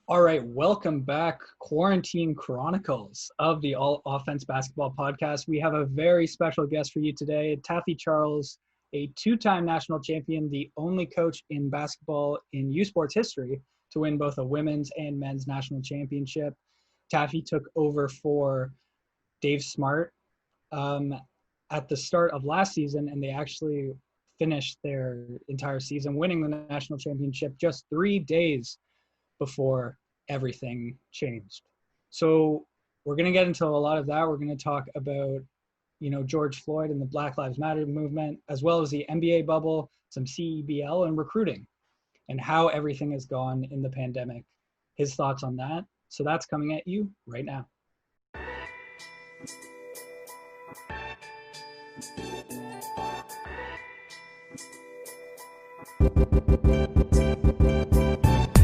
All right, welcome back, Quarantine Chronicles of the All Offense Basketball Podcast. We have a very special guest for you today, Taffe Charles, a two-time national champion, the only coach in basketball in U Sports history to win both a women's and men's national championship. Taffe took over for Dave Smart at the start of last season, and they actually finished their entire season winning the national championship just 3 days before everything changed. So we're going to get into a lot of that. We're going to talk about, George Floyd and the Black Lives Matter movement, as well as the NBA bubble, some CEBL and recruiting, and how everything has gone in the pandemic. His thoughts on that. So that's coming at you right now.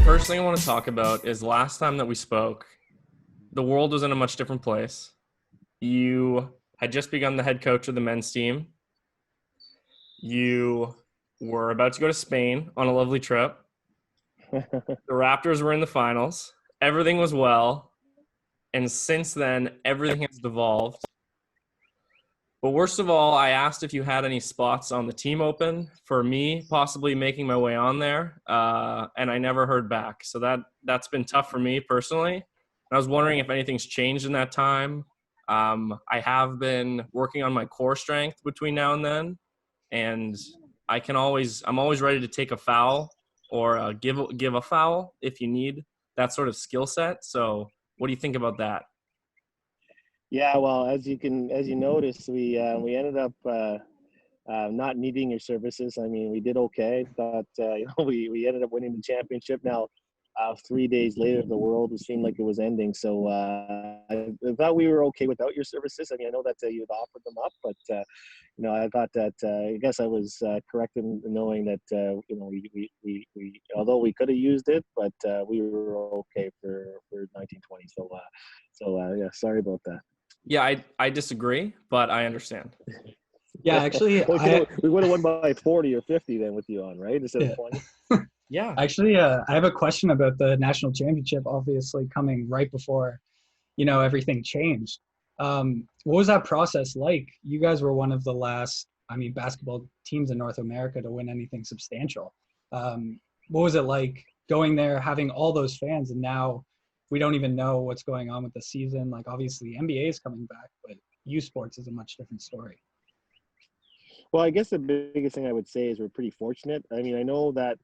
First thing I want to talk about is last time that we spoke, the world was in a much different place. You had just begun the head coach of the men's team. You were about to go to Spain on a lovely trip. The Raptors were in the finals. Everything was well. And since then, everything has devolved. But worst of all, I asked if you had any spots on the team open for me, possibly making my way on there, and I never heard back. So that's been tough for me personally. And I was wondering if anything's changed in that time. I have been working on my core strength between now and then, and I'm always ready to take a foul or give a foul if you need that sort of skill set. So what do you think about that? Yeah, well, as you notice, we ended up not needing your services. I mean, we did okay, but we ended up winning the championship. Now, 3 days later, the world seemed like it was ending. So I thought we were okay without your services. I mean, I know that you'd offered them up, but I thought that I guess I was correct in knowing that we although we could have used it, but we were okay for 1920. So yeah, sorry about that. Yeah, I disagree, but I understand. Yeah, actually, we would have won by 40 or 50 then with you on, right? Instead of 20. Yeah. Actually, I have a question about the national championship, obviously coming right before, everything changed. What was that process like? You guys were one of the last, basketball teams in North America to win anything substantial. What was it like going there, having all those fans, and now we don't even know what's going on with the season? Like, obviously, NBA is coming back, but U Sports is a much different story. Well, I guess the biggest thing I would say is we're pretty fortunate. I mean, I know that,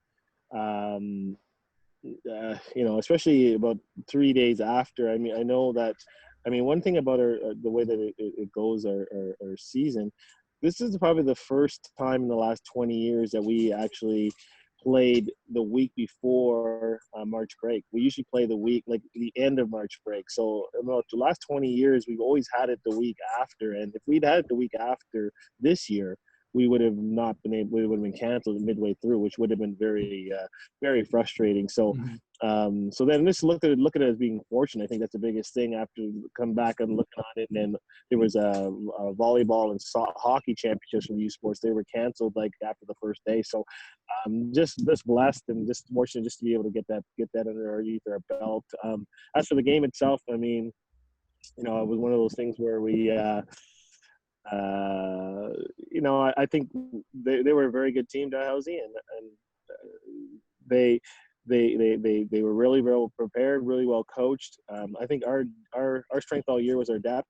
especially about 3 days after. I mean, I know that. I mean, one thing about the way that it goes, our season, this is probably the first time in the last 20 years that we actually played the week before March break. We usually play the week, like the end of March break. So about the last 20 years, we've always had it the week after. And if we'd had it the week after this year, we would have not been able, we would have been canceled midway through, which would have been very, very frustrating. So, so then just look at it as being fortunate. I think that's the biggest thing after come back and looking on it. And then there was a volleyball and hockey championships from U Sports. They were canceled like after the first day. So, just blessed and just fortunate just to be able to get that under our belt. As for the game itself, I mean, it was one of those things where we. I think they were a very good team, Dalhousie, and they were really well prepared, really well coached. I think our strength all year was our depth,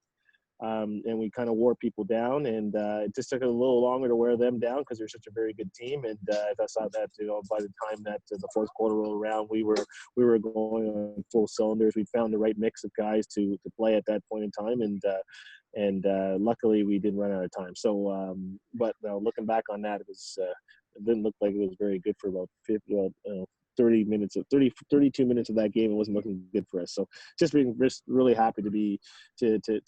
and we kind of wore people down, and it just took a little longer to wear them down because they're such a very good team. And I saw that by the time that the fourth quarter rolled around, we were going on full cylinders. We found the right mix of guys to play at that point in time, and luckily we didn't run out of time. So, but looking back on that, it didn't look like it was very good for about 32 minutes of that game. It wasn't looking good for us. So just really happy to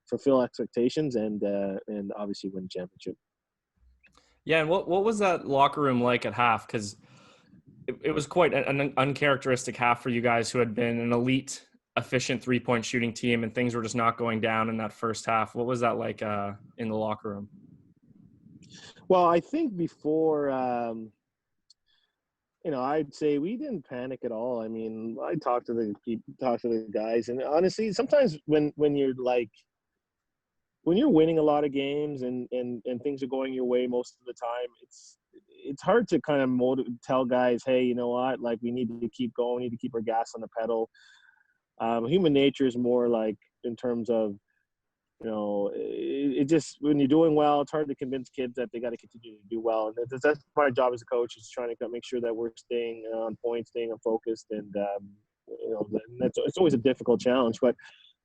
fulfill expectations and obviously win the championship. Yeah, and what was that locker room like at half? Because it was quite an uncharacteristic half for you guys who had been an elite, efficient three-point shooting team, and things were just not going down in that first half. What was that like in the locker room? Well, I think before I'd say we didn't panic at all. I mean, I talked to the guys, and honestly, sometimes when you're like when you're winning a lot of games and things are going your way most of the time, it's hard to kind of tell guys, hey, you know what, like we need to keep going, we need to keep our gas on the pedal. Human nature is more like in terms of it just when you're doing well, it's hard to convince kids that they got to continue to do well, and that's my job as a coach is trying to make sure that we're staying on point, staying focused, and it's always a difficult challenge. But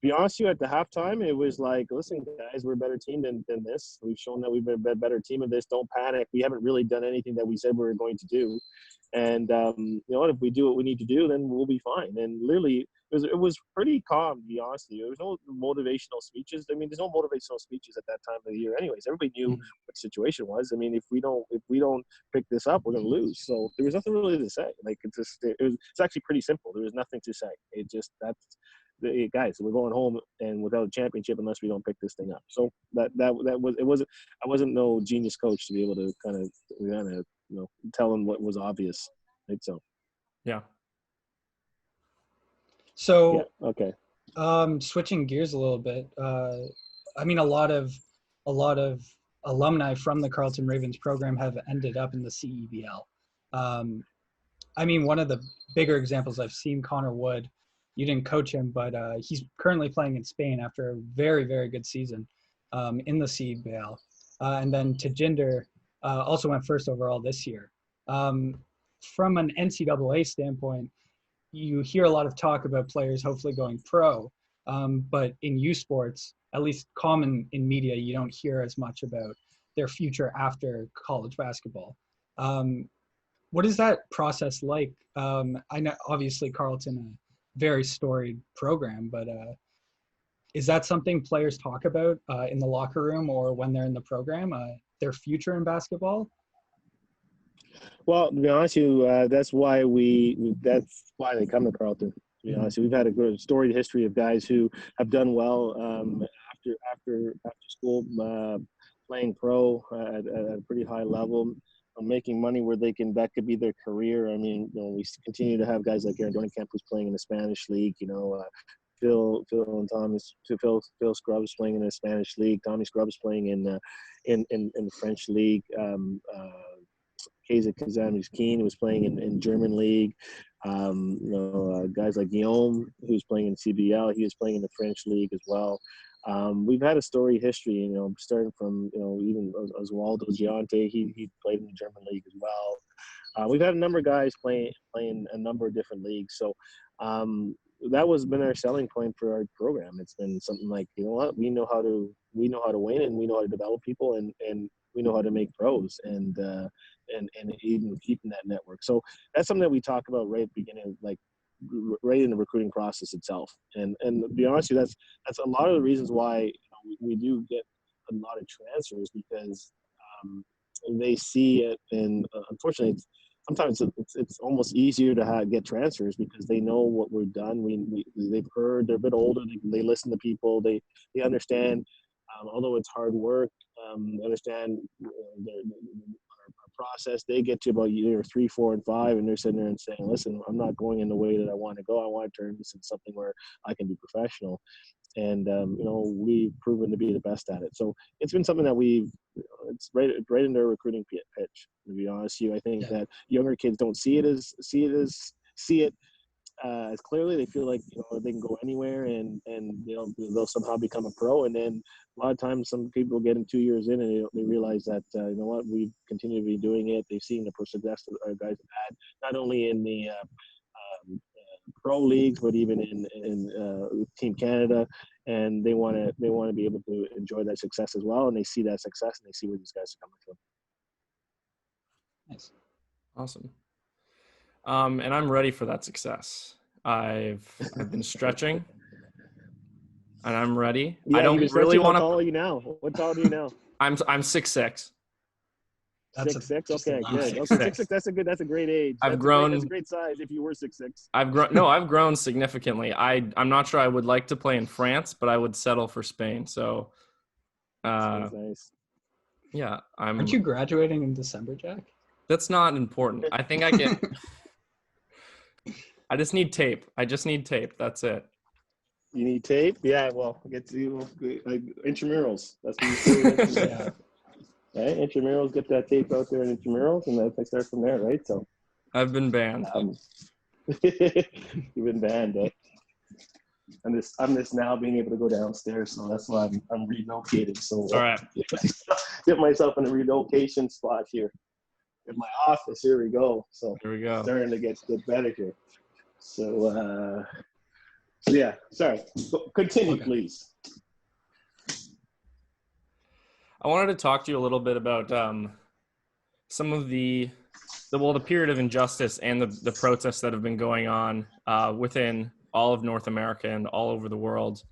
to be honest with you, at the halftime, it was like, listen, guys, we're a better team than this. We've shown that we've been a better team of this. Don't panic. We haven't really done anything that we said we were going to do. And, if we do what we need to do, then we'll be fine. And literally, it was pretty calm, to be honest with you. There was no motivational speeches. I mean, there's no motivational speeches at that time of the year anyways. Everybody knew what the situation was. I mean, if we don't pick this up, we're going to lose. So there was nothing really to say. Like, it's actually pretty simple. There was nothing to say. It just, guys, we're going home and without a championship unless we don't pick this thing up. So that was it. Wasn't I wasn't no genius coach to be able to kind of tell them what was obvious. Right? So Yeah. So yeah, okay. Switching gears a little bit. I mean, a lot of alumni from the Carleton Ravens program have ended up in the CEBL. I mean, one of the bigger examples I've seen, Connor Wood. You didn't coach him, but he's currently playing in Spain after a very, very good season in the CEBL. And then Tajinder also went first overall this year. From an NCAA standpoint, you hear a lot of talk about players hopefully going pro, but in youth sports, at least common in media, you don't hear as much about their future after college basketball. What is that process like? I know obviously Carleton, a very storied program, but is that something players talk about in the locker room or when they're in the program, their future in basketball? Well, to be honest with you, that's why they come to Carleton. To be honest, we've had a good storied history of guys who have done well after school, playing pro at a pretty high level, making money where that could be their career. I mean, we continue to have guys like Aaron Dornicamp who's playing in the Spanish league. Phil and Thomas, Phil Scruggs playing in the Spanish league. Tommy Scruggs playing in the French league. Kazak Kazamis Keen was playing in German league. Guys like Guillaume, who's playing in CBL, he was playing in the French league as well. We've had a storied history, starting from, even Oswaldo Giante, he played in the German league as well. We've had a number of guys playing a number of different leagues. So that was been our selling point for our program. It's been something like, you know what, we know how to win, and we know how to develop people, and we know how to make pros, and even keeping that network. So that's something that we talk about right at the beginning, like right in the recruiting process itself. And to be honest with you, that's a lot of the reasons why we do get a lot of transfers, because they see it, and unfortunately, sometimes it's almost easier to get transfers because they know what we've done. They've heard, they're a bit older, they listen to people, they understand. Although it's hard work, understand our process. They get to about year 3, 4, and 5, and they're sitting there and saying, "Listen, I'm not going in the way that I want to go. I want to turn this into something where I can be professional." And we've proven to be the best at it. So it's been something that it's right in their recruiting pitch. To be honest with you, I think that younger kids don't see it as clearly. They feel like they can go anywhere, and they'll somehow become a pro. And then a lot of times, some people get in 2 years in, and they realize that what, we continue to be doing it. They've seen the success that our guys have had, not only in the pro leagues, but even in Team Canada, and they want to be able to enjoy that success as well. And they see that success, and they see where these guys are coming from. Nice. Awesome. And I'm ready for that success. I've been stretching, and I'm ready. Yeah, I don't really want to. How tall are you now? What tall are you now? I'm 6'6". That's 6'6". Okay, good. 6'6". Okay, 6'6". That's a great age. I've grown. That's a great size. If you were 6'6". I've grown significantly. I'm not sure I would like to play in France, but I would settle for Spain. So, That's nice. yeah, Aren't you graduating in December, Jack? That's not important. I think I can. I just need tape. That's it. You need tape? Yeah, well, get to intramurals. That's what you say with intramurals. Yeah. Right? Intramurals, get that tape out there in intramurals, and then I start from there, right? So, I've been banned. you've been banned, eh? I'm just now being able to go downstairs, so that's why I'm relocating. So, All right. get myself in a relocation spot here in my office. Here we go. So, There we go. starting to get better here. So, yeah, sorry. Continue, Okay. please. I wanted to talk to you a little bit about some of the period of injustice and the protests that have been going on within all of North America and all over the world,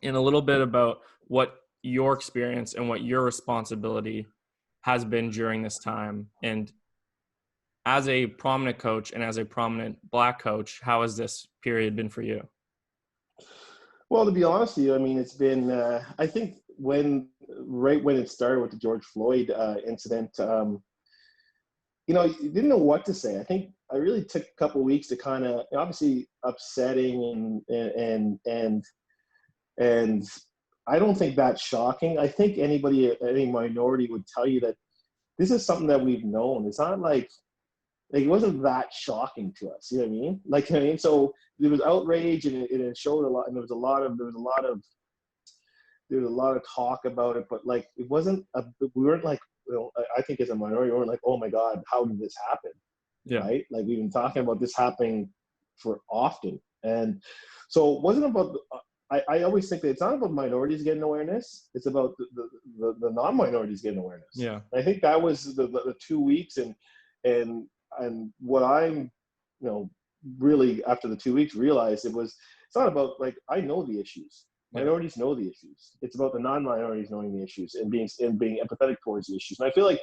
and a little bit about what your experience and what your responsibility has been during this time. And as a prominent coach and as a prominent Black coach, how has this period been for you? Well, to be honest with you, I mean, it's been, I think right when it started with the George Floyd incident, you didn't know what to say. I think I really took a couple of weeks to kind of, obviously upsetting and I don't think that's shocking. I think any minority would tell you that this is something that we've known. It's not like it wasn't that shocking to us. You know what I mean? Like, I mean, so there was outrage and it showed a lot, and there was a lot of talk about it, but like, we weren't like, I think as a minority, we weren't like, oh my God, how did this happen? Yeah. Right? Like, we've been talking about this happening for often. And so it wasn't about, I always think that it's not about minorities getting awareness. It's about the non-minorities getting awareness. Yeah. I think that was the 2 weeks and what I'm, really after the 2 weeks realized it's not about, like, I know the issues. Minorities know the issues. It's about the non-minorities knowing the issues and being empathetic towards the issues. And I feel like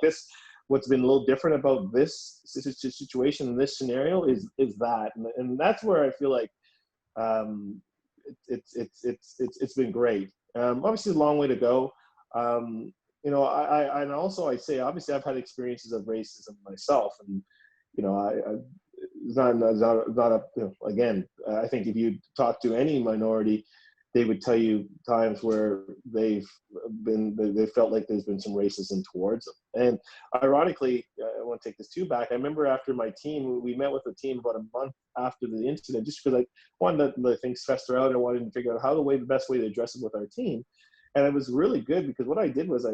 what's been a little different about this situation in this scenario is that, and that's where I feel like it's been great. Obviously, a long way to go. I also I say, obviously I've had experiences of racism myself, and it's not a, again, I think if you talk to any minority, they would tell you times where they felt like there's been some racism towards them. And ironically, I won't take this too back. I remember after we met with the team about a month after the incident, just because I wanted to let things fester out. I wanted to figure out the best way to address it with our team. And it was really good because what I did was I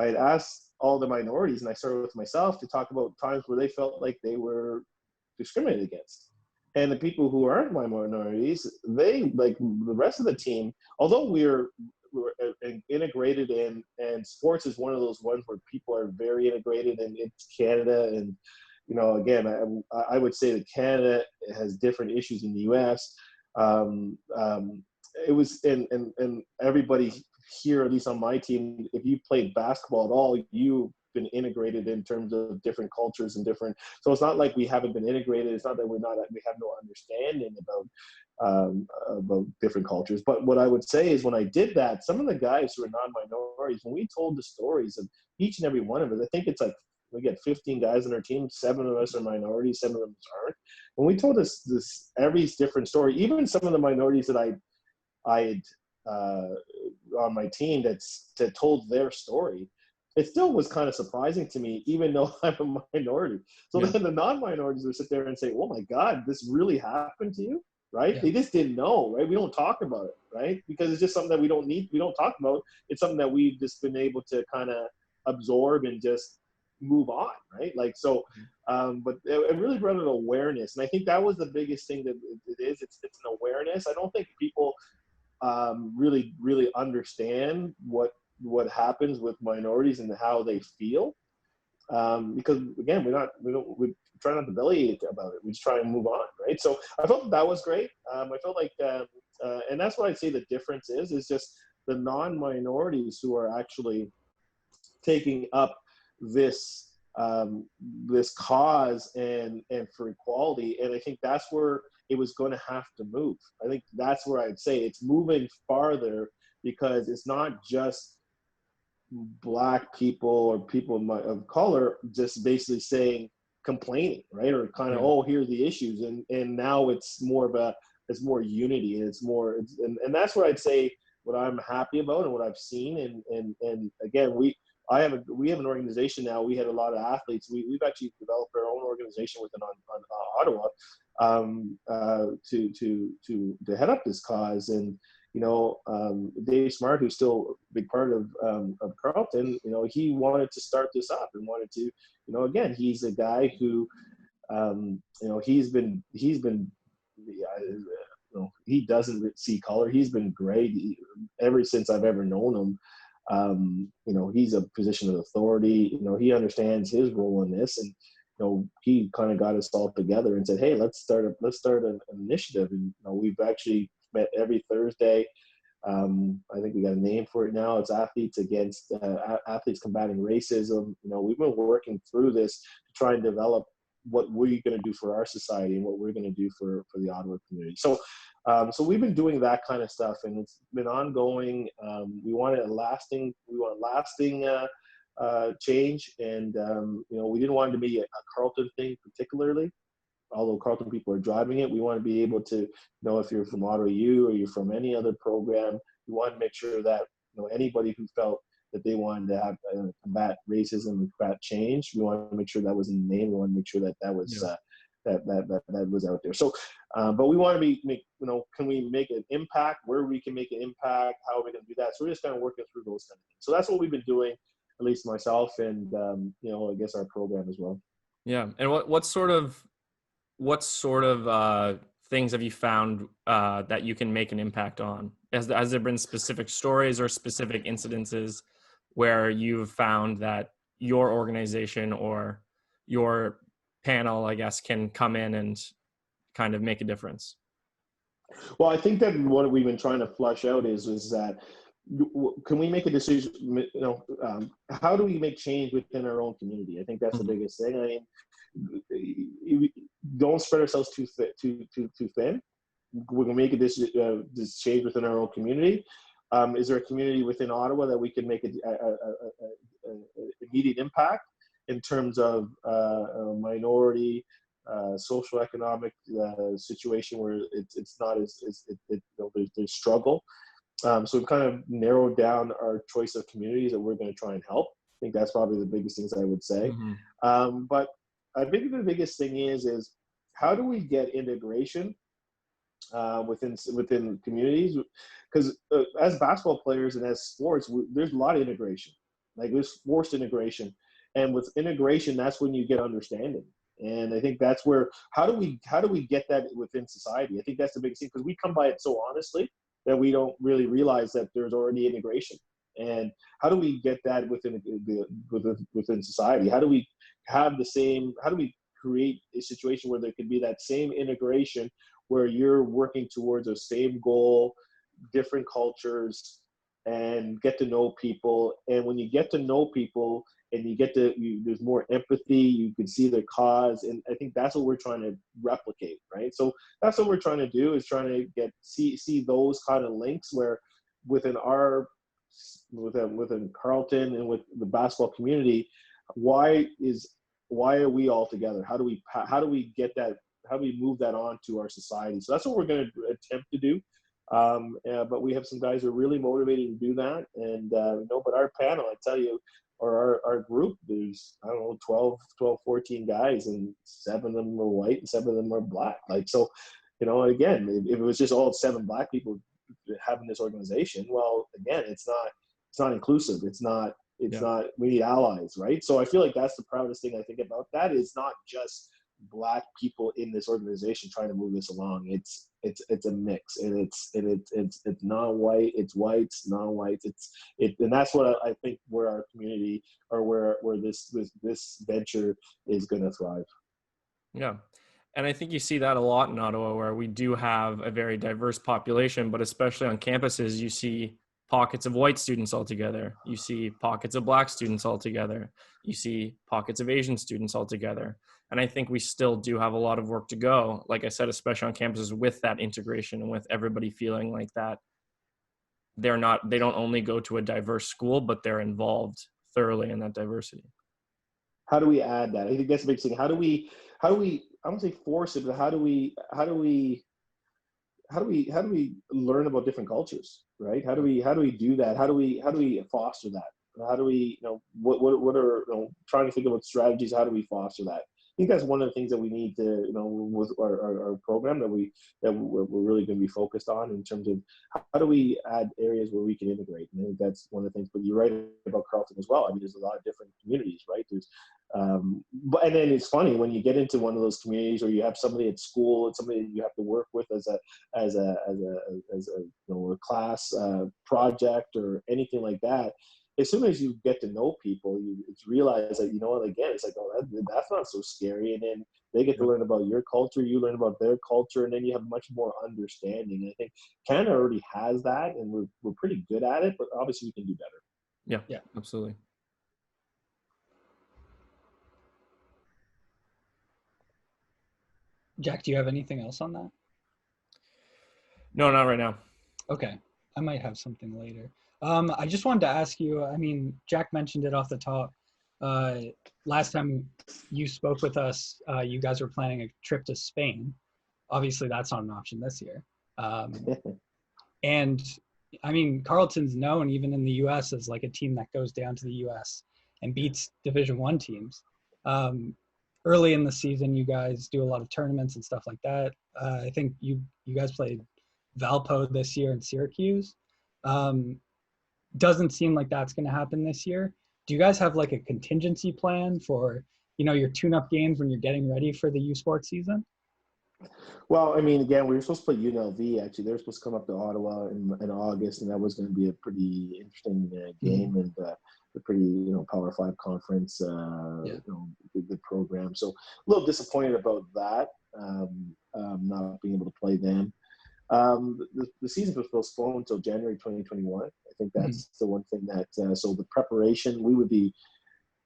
had asked all the minorities, and I started with myself, to talk about times where they felt like they were discriminated against. And the people who aren't minorities, they, like the rest of the team, although we're integrated and sports is one of those ones where people are very integrated, and it's Canada. And, again, I would say that Canada has different issues in the US. It was, and everybody here, at least on my team, if you played basketball at all, you've been integrated in terms of different cultures and different. So it's not like we haven't been integrated. It's not that we have no understanding about different cultures. But what I would say is, when I did that, some of the guys who are non-minorities, when we told the stories of each and every one of us, I think it's like we get 15 guys on our team. 7 of us are minorities, 7 of us aren't. When we told us this every different story, even some of the minorities that I had on my team that told their story, it still was kind of surprising to me, even though I'm a minority. So then the non-minorities would sit there and say, oh my God, this really happened to you, right? Yeah. They just didn't know, right? We don't talk about it, right? Because it's just something that we don't talk about. It's something that we've just been able to kind of absorb and just move on, right? Like, so, but it really brought an awareness. And I think that was the biggest thing that it is. It's an awareness. I don't think people really understand what happens with minorities and how they feel, because again, we try not to bellyache about it. We just try and move on, right? So I felt that was great. I felt like, and that's what I'd say the difference is just the non-minorities who are actually taking up this cause and for equality. And I think that's where it was going to have to move. I think that's where I'd say it's moving farther, because it's not just Black people or people of color just basically complaining, right? Or kind of, Yeah. oh, here's the issues. And now it's more unity, and and that's what I'd say, what I'm happy about and what I've seen. And again, we have an organization now. We had a lot of athletes. We've actually developed our own organization within on Ottawa, to head up this cause. And Dave Smart, who's still a big part of Carleton, he wanted to start this up and wanted to, again, he's a guy who, he's been, he doesn't see color. He's been great ever since I've ever known him. He's a position of authority. He understands his role in this, and he kind of got us all together and said, "Hey, let's start an initiative." And we've actually met every Thursday. I think we got a name for it now. It's Athletes Combating Racism. We've been working through this to try and develop what we're going to do for our society and what we're going to do for the Ottawa community. So we've been doing that kind of stuff, and it's been ongoing. We want a lasting change, and we didn't want it to be a Carleton thing particularly. Although Carleton people are driving it, we want to be able to, if you're from Ottawa U or you're from any other program, we want to make sure that anybody who felt that they wanted to have combat racism and combat change, we want to make sure that was in the name. We want to make sure that was that was out there. So, but we want to can we make an impact? Where we can make an impact? How are we going to do that? So we're just kind of working through those kind of things. So that's what we've been doing, at least myself and I guess our program as well. Yeah, and what sort of things have you found that you can make an impact on? Has there been specific stories or specific incidences where you've found that your organization or your panel, I guess, can come in and kind of make a difference? Well, I think that what we've been trying to flush out is that, can we make a decision? How do we make change within our own community? I think that's the biggest thing. I mean, don't spread ourselves too thin. We're gonna make this change within our own community. Is there a community within Ottawa that we can make an immediate impact in terms of minority, social economic situation where it's not there's struggle. So we've kind of narrowed down our choice of communities that we're going to try and help. I think that's probably the biggest things I would say. But I think the biggest thing is how do we get integration within communities? Because as basketball players and as sports, there's a lot of integration. Like there's forced integration, and with integration, that's when you get understanding. And I think that's where how do we get that within society? I think that's the biggest thing, because we come by it so honestly that we don't really realize that there's already integration. And how do we get that within society? How do we have how do we create a situation where there could be that same integration where you're working towards a same goal, different cultures, and get to know people? And when you get to know people and there's more empathy, you can see their cause. And I think that's what we're trying to replicate, right? So that's what we're trying to do, is trying to see those kind of links where within Carleton and with the basketball community, why are we all together? How do we get that? How do we move that on to our society? So that's what we're going to attempt to do. But we have some guys who are really motivated to do that. And but our panel, I tell you, or our group, there's, I don't know, 12, 14 guys, and 7 of them are white and 7 of them are black. Like, so, again, if it was just all 7 black people having this organization, well, again, it's not inclusive. It's not, we need allies, right? So I feel like that's the proudest thing I think about that, is not just black people in this organization trying to move this along. It's a mix, and it's non-white, it's whites, non-whites, and that's what I think where our community, or where this venture is going to thrive. Yeah. And I think you see that a lot in Ottawa, where we do have a very diverse population, but especially on campuses, you see pockets of white students all together. You see pockets of black students all together. You see pockets of Asian students all together. And I think we still do have a lot of work to go, like I said, especially on campuses, with that integration and with everybody feeling like that they don't only go to a diverse school, but they're involved thoroughly in that diversity. How do we add that? I think that's the big thing. How do we, I won't say force it, but how do we learn about different cultures, right? How do we do that? How do we foster that? How do we, what are, trying to think about strategies? How do we foster that? I think that's one of the things that we need to, with our program that we're really going to be focused on in terms of how do we add areas where we can integrate. And I think that's one of the things, but you're right about Carleton as well. I mean, there's a lot of different communities, right? There's, but, and then it's funny when you get into one of those communities or you have somebody at school and somebody that you have to work with as a class project or anything like that. As soon as you get to know people, it's realize that, again, it's like, oh, that's not so scary. And then they get to learn about your culture, you learn about their culture, and then you have much more understanding. And I think Canada already has that, and we're pretty good at it, but obviously we can do better. Yeah, absolutely. Jack, do you have anything else on that? No, not right now. Okay. I might have something later. I just wanted to ask you, I mean, Jack mentioned it off the top. Last time you spoke with us, you guys were planning a trip to Spain. Obviously, that's not an option this year. And I mean, Carleton's known even in the U.S. as like a team that goes down to the U.S. and beats Division I teams. Early in the season, you guys do a lot of tournaments and stuff like that. I think you guys played Valpo this year in Syracuse. Doesn't seem like that's going to happen this year. Do you guys have like a contingency plan for, your tune-up games when you're getting ready for the U Sports season? Well, I mean, again, we were supposed to play UNLV. Actually, they were supposed to come up to Ottawa in August, and that was going to be a pretty interesting game and a pretty Power 5 conference, good program. So a little disappointed about that, not being able to play them. The season was postponed until January 2021. I think that's the one thing that so the preparation, we would be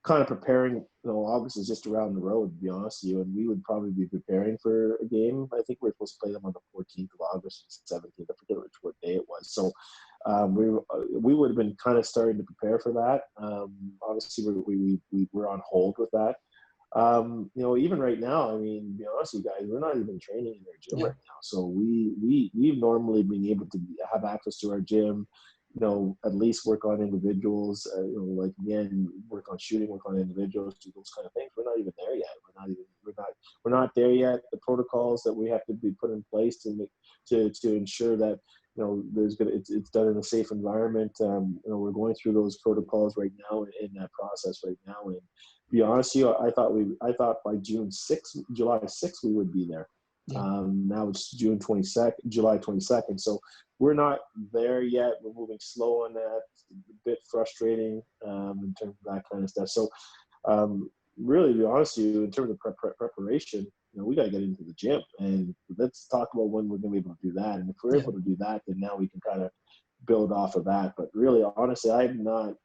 kind of preparing. August is just around the road, to be honest with you, and we would probably be preparing for a game. I think we're supposed to play them on the 14th of August, 17th. I forget what day it was. So we would have been kind of starting to prepare for that. Obviously, we were on hold with that. Even right now, I mean, to be honest with you guys, we're not even training in their gym right now. So we've normally been able to have access to our gym, at least work on individuals, like again, work on shooting, work on individuals, do those kind of things. We're not even there yet. We're not there yet. The protocols that we have to be put in place to ensure that, it's done in a safe environment. We're going through those protocols right now in that process right now. And to be honest with you, I thought by July 6th, we would be there. Now it's July 22nd. So we're not there yet. We're moving slow on that. It's a bit frustrating in terms of that kind of stuff. So really, to be honest with you, in terms of preparation, we got to get into the gym, and let's talk about when we're going to be able to do that. And if we're able to do that, then now we can kind of build off of that. But really, honestly, I have not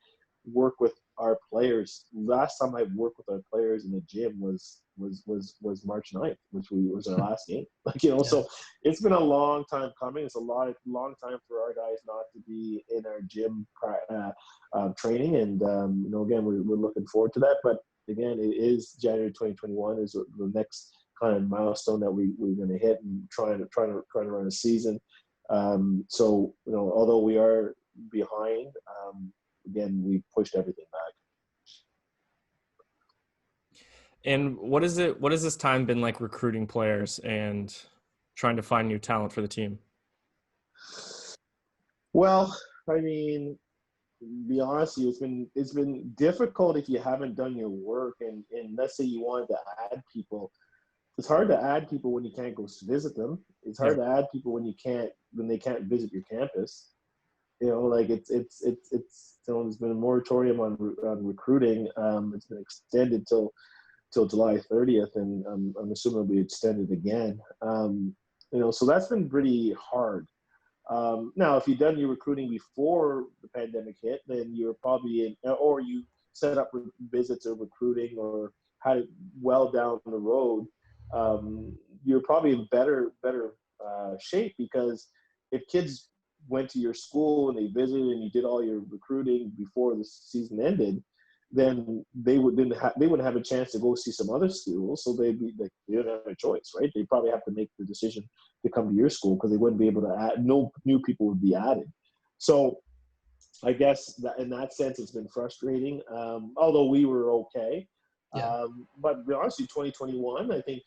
worked with our players. Last time I worked with our players in the gym was March 9th, which was our last game. So it's been a long time coming. It's a long time for our guys not to be in our gym training. And, again, we're looking forward to that. But again, it is January 2021 is the next kind of milestone that we're going to hit and trying to run a season. So, although we are behind, again, we pushed everything back. And what has this time been like recruiting players and trying to find new talent for the team? Well, I mean, to be honest with you, it's been difficult if you haven't done your work, and let's say you wanted to add people. It's hard to add people when you can't go visit them. It's hard to add people when they can't visit your campus. There's been a moratorium on recruiting. It's been extended till July 30th, and I'm assuming it'll be extended again. So that's been pretty hard. Now, if you've done your recruiting before the pandemic hit, then you're probably or you set up visits or recruiting or had it well down the road. You're probably in better shape, because if kids went to your school and they visited and you did all your recruiting before the season ended, then they wouldn't have a chance to go see some other schools. So they'd be like, they don't have a choice, right? They probably have to make the decision to come to your school because they wouldn't be able to add, no new people would be added. So I guess that in that sense, it's been frustrating. Although we were okay. Yeah. But to be honest with you, 2021, I think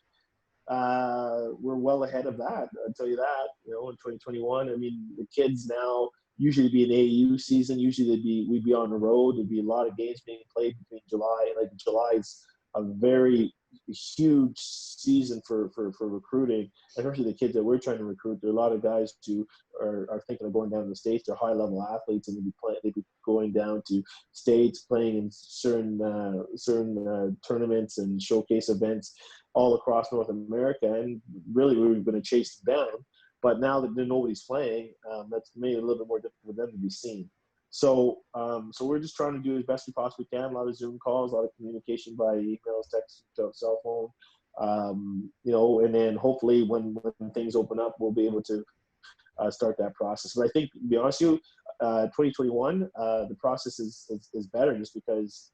we're well ahead of that. I'll tell you that. You know, in 2021, I mean, the kids now usually be an AAU season. Usually we'd be on the road. There'd be a lot of games being played between July. Like July is a very huge season for recruiting, especially the kids that we're trying to recruit. There are a lot of guys who are thinking of going down to the States. They're high level athletes, and they'd be going down to States, playing in certain tournaments and showcase events all across North America. And really, we were going to chase them down. But now that nobody's playing, that's made it a little bit more difficult for them to be seen. So we're just trying to do as best we possibly can. A lot of Zoom calls, a lot of communication by emails, text, cell phone. You know, and then hopefully when things open up, we'll be able to start that process. But I think, to be honest with you, 2021, the process is better just because,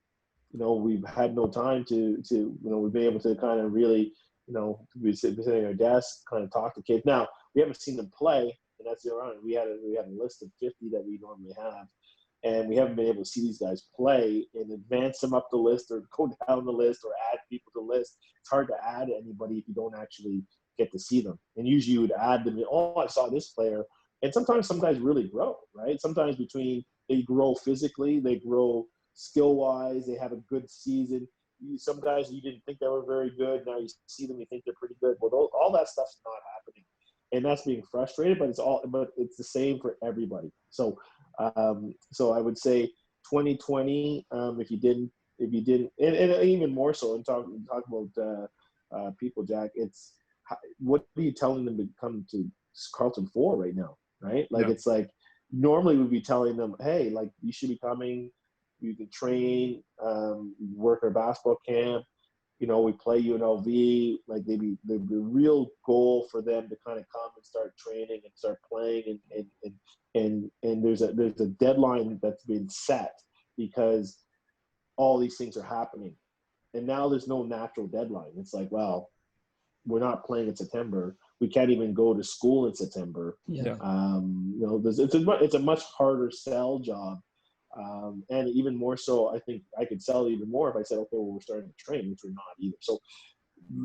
you know, we've had no time to you know, we've been able to kind of really, you know, be sitting at our desk, kind of talk to kids. Now, we haven't seen them play, and that's the irony. We had a list of 50 that we normally have, and we haven't been able to see these guys play and advance them up the list or go down the list or add people to the list. It's hard to add anybody if you don't actually get to see them. And usually you would add them. Oh, I saw this player. And sometimes some guys really grow, right? Sometimes between they grow physically, they grow skill-wise, they have a good season. Some guys you didn't think they were very good. Now you see them, you think they're pretty good. Well, all that stuff's not happening. And that's being frustrated, but it's the same for everybody. So I would say 2020, if you didn't, and even more so, and talk about people, Jack, it's what are you telling them to come to Carleton for right now, right? Like, It's like normally we'd be telling them, hey, like, you should be coming, you can train, work our basketball camp. You know, we play UNLV, like the real goal for them to kind of come and start training and start playing, and there's a deadline that's been set because all these things are happening, and now there's no natural deadline. It's like, well, we're not playing in September. We can't even go to school in September. Yeah. You know, it's a much harder sell job. And even more so, I think I could sell even more if I said, okay, well, we're starting to train, which we're not either. So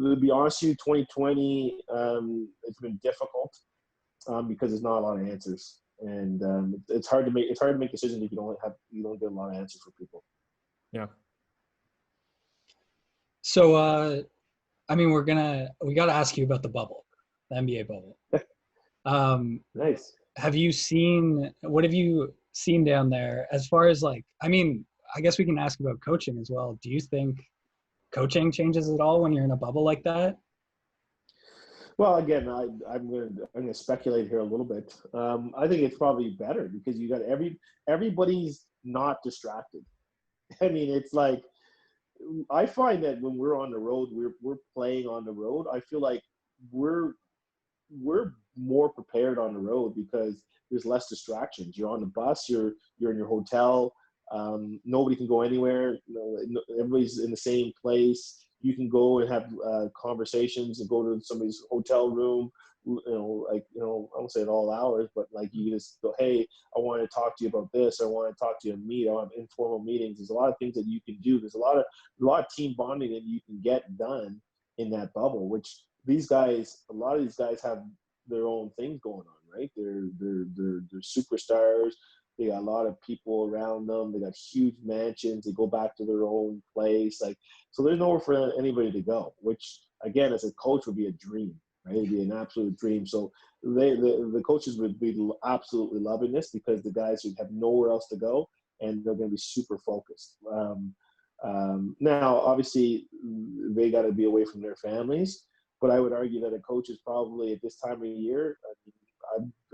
to be honest with you, 2020, it's been difficult because there's not a lot of answers. And it's hard to make decisions if you don't get a lot of answers for people. Yeah. So, I mean, we got to ask you about the bubble, the NBA bubble. Nice. What have you seen down there as far as, like, I mean, I guess we can ask about coaching as well. Do you think coaching changes at all when you're in a bubble like that? Well, again, I'm gonna speculate here a little bit. I think it's probably better because you got everybody's not distracted. I mean, it's like, I find that when we're on the road, we're playing on the road. I feel like we're more prepared on the road because there's less distractions. You're on the bus, you're in your hotel. Nobody can go anywhere. You know, everybody's in the same place. You can go and have conversations and go to somebody's hotel room. You know, like, you know, I won't say at all hours, but like, you just go, hey, I want to talk to you about this. I want to talk to you and meet. I want informal meetings. There's a lot of things that you can do. There's a lot of team bonding that you can get done in that bubble, which a lot of these guys have their own things going on, right? They're superstars. They got a lot of people around them. They got huge mansions. They go back to their own place. Like, so there's nowhere for anybody to go, which again, as a coach, would be a dream, right? It'd be an absolute dream. So the coaches would be absolutely loving this because the guys would have nowhere else to go and they're going to be super focused. Now, obviously, they got to be away from their families, but I would argue that a coach is probably at this time of year.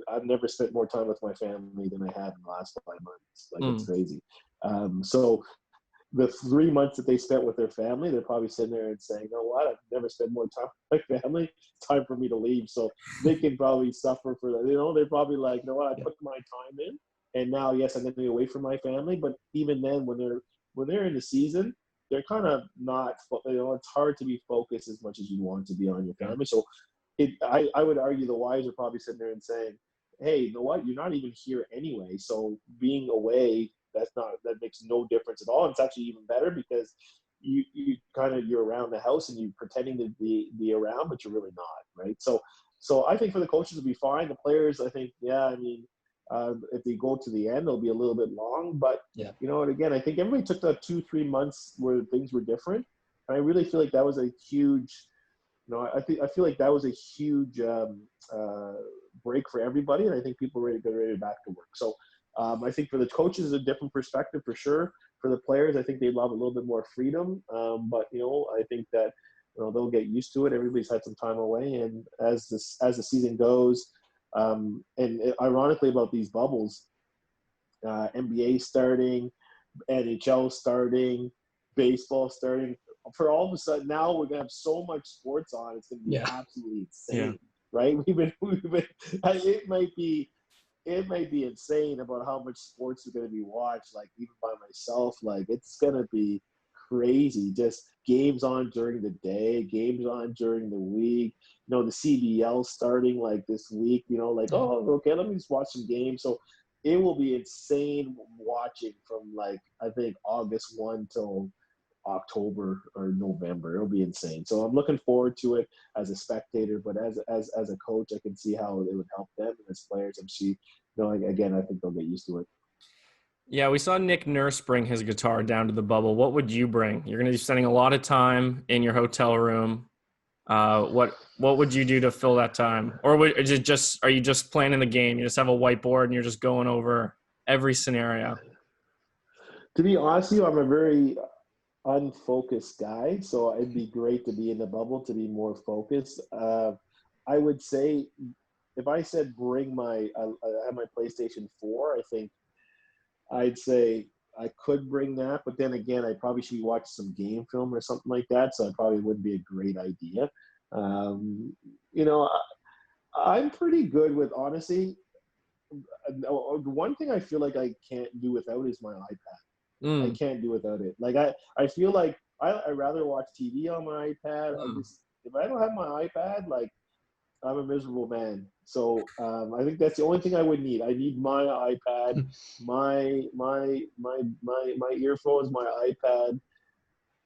I've never spent more time with my family than I have in the last 5 months. Like, it's crazy. So the 3 months that they spent with their family, they're probably sitting there and saying, you know what, I've never spent more time with my family. It's time for me to leave. So they can probably suffer for that. They're probably like, you know what, I put my time in, and now, yes, I'm going to be away from my family. But even then, when they're in the season, they're kind of not, it's hard to be focused as much as you want to be on your family. So I would argue the wives are probably sitting there and saying, hey, you know what, you're not even here anyway. So being away, that makes no difference at all. And it's actually even better because you're around the house and you're pretending to be around, but you're really not, right? So I think for the coaches it'll be fine. The players, I think, if they go to the end, it'll be a little bit long. But and again, I think everybody took that 2-3 months where things were different, and I really feel like that was a huge. I feel like that was a huge break for everybody, and I think people are ready back to work. So I think for the coaches, a different perspective for sure. For the players, I think they love a little bit more freedom. But I think that they'll get used to it. Everybody's had some time away, and as the season goes, and ironically about these bubbles, NBA starting, NHL starting, baseball starting. For all of a sudden now we're gonna have so much sports on. It's gonna be absolutely insane, right? We've been. It might be insane about how much sports is gonna be watched. Like even by myself, like it's gonna be crazy. Just games on during the day, games on during the week. The CBL starting like this week. Oh, okay, let me just watch some games. So it will be insane watching from like I think August 1 till October or November. It'll be insane. So I'm looking forward to it as a spectator, but as a coach, I can see how it would help them, and as players, again, I think they'll get used to it. Yeah, we saw Nick Nurse bring his guitar down to the bubble. What would you bring? You're going to be spending a lot of time in your hotel room. What would you do to fill that time? Or are you just playing in the game? You just have a whiteboard and you're just going over every scenario? To be honest with you, I'm a very unfocused guy, so it'd be great to be in the bubble to be more focused. I would say if I said bring I have my PlayStation 4, I think I'd say I could bring that, but then again, I probably should watch some game film or something like that, so it probably wouldn't be a great idea. I'm pretty good with, honestly, one thing I feel like I can't do without is my iPad. I can't do without it. Like I feel like I rather watch TV on my iPad. If I don't have my iPad, like I'm a miserable man. So I think that's the only thing I would need. I need my iPad, my earphones, my iPad.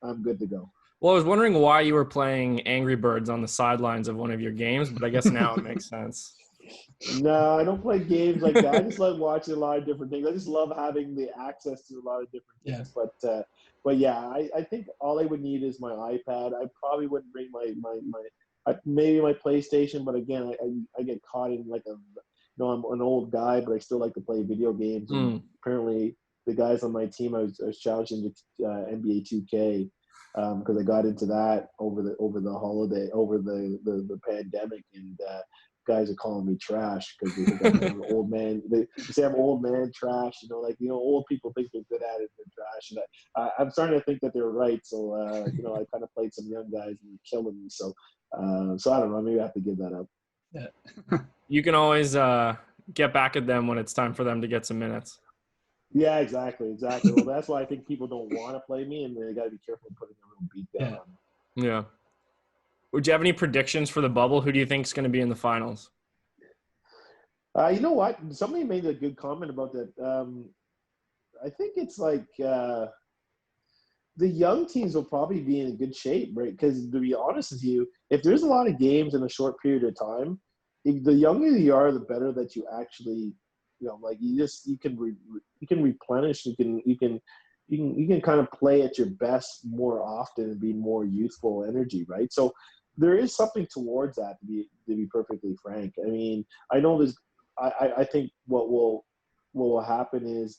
I'm good to go. Well, I was wondering why you were playing Angry Birds on the sidelines of one of your games, but I guess now it makes sense. No, I don't play games like that. I just love watching a lot of different things. I just love having the access to a lot of different things. But yeah, I think all I would need is my iPad. I probably wouldn't bring maybe my PlayStation, but again, I get caught in like I'm an old guy, but I still like to play video games. And apparently, the guys on my team, I was challenging to NBA 2K because I got into that over the holiday, over the pandemic, and guys are calling me trash because they think I'm an old man. They say I'm old man trash. Old people think they're good at it, they're trash, and I'm starting to think that they're right. So I kind of played some young guys and they're killing me. So I don't know. Maybe I have to give that up. Yeah. You can always get back at them when it's time for them to get some minutes. Yeah, exactly. Well, that's why I think people don't want to play me, and they got to be careful putting their own beat down on me. Yeah. Would you have any predictions for the bubble? Who do you think is going to be in the finals? You know what? Somebody made a good comment about that. I think it's like the young teams will probably be in good shape, right? Because to be honest with you, if there's a lot of games in a short period of time, the younger you are, the better that you actually, you can replenish. You can kind of play at your best more often and be more youthful energy, right? So there is something towards that, to be perfectly frank. I mean, I know there's. I think what will happen is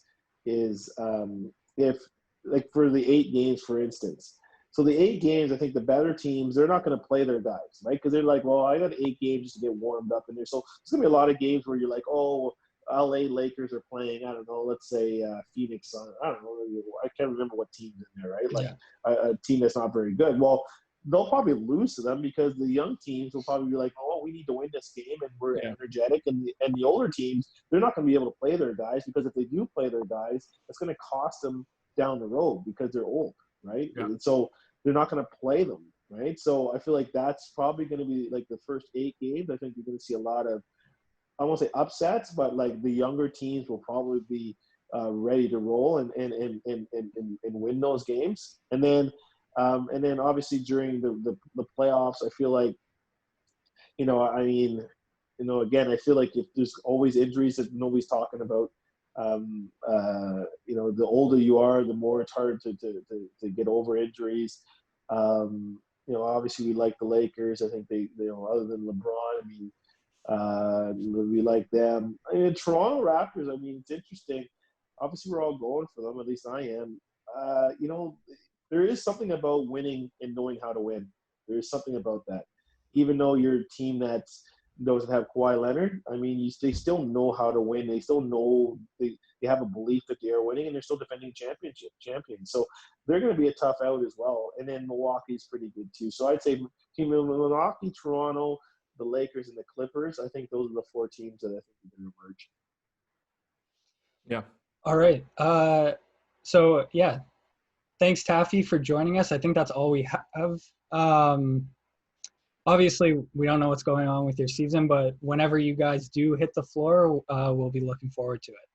if, like, for the 8 games, for instance. So the 8 games, I think the better teams, they're not going to play their guys, right? Because they're like, well, I got 8 games just to get warmed up in there. So there's going to be a lot of games where you're like, oh, LA Lakers are playing, I don't know, let's say Phoenix on, I don't know, I can't remember what team's in there, right? Like a team that's not very good. Well, they'll probably lose to them because the young teams will probably be like, oh, we need to win this game, and we're energetic. And the older teams, they're not going to be able to play their guys, because if they do play their guys, it's going to cost them down the road because they're old, right? Yeah. And so they're not going to play them, right? So I feel like that's probably going to be like the first 8 games. I think you're going to see a lot of, I won't say upsets, but like the younger teams will probably be ready to roll and win those games. And then obviously during the playoffs, I feel like, I mean, again, I feel like if there's always injuries that nobody's talking about, the older you are, the more it's hard to get over injuries. Obviously we like the Lakers. I think they other than LeBron, I mean, we like them. I mean, Toronto Raptors, I mean, it's interesting. Obviously, we're all going for them. At least I am. There is something about winning and knowing how to win. There is something about that. Even though you're a team that doesn't have Kawhi Leonard, I mean, they still know how to win. They still know they have a belief that they are winning, and they're still defending champions. So they're going to be a tough out as well. And then Milwaukee's pretty good too. So I'd say Team Milwaukee, Toronto, the Lakers, and the Clippers. I think those are the 4 teams that I think are going to emerge. Yeah. All right. So yeah, thanks Taffe for joining us. I think that's all we have. Obviously, we don't know what's going on with your season, but whenever you guys do hit the floor, we'll be looking forward to it.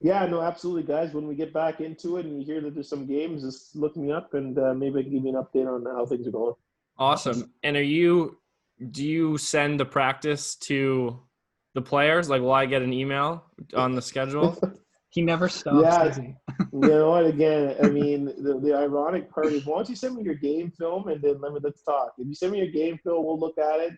Yeah, no, absolutely, guys. When we get back into it and you hear that there's some games, just look me up, and maybe I can give you an update on how things are going. Awesome. And do you send the practice to the players? Like, will I get an email on the schedule? He never stops, does he? You know what? Again, I mean, the ironic part is, why don't you send me your game film and then let's talk. If you send me your game film, we'll look at it.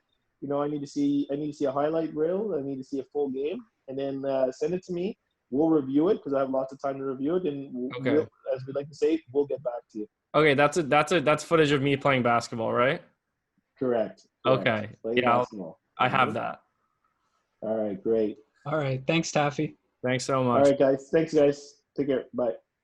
I need to see a highlight reel. I need to see a full game, and then send it to me. We'll review it because I have lots of time to review it, and we'll, as we like to say, we'll get back to you. Okay, that's footage of me playing basketball, right? Correct. Okay. Basketball. I have that. All right, great. All right, thanks Taffe. Thanks so much. All right, guys. Thanks, guys. Take care. Bye.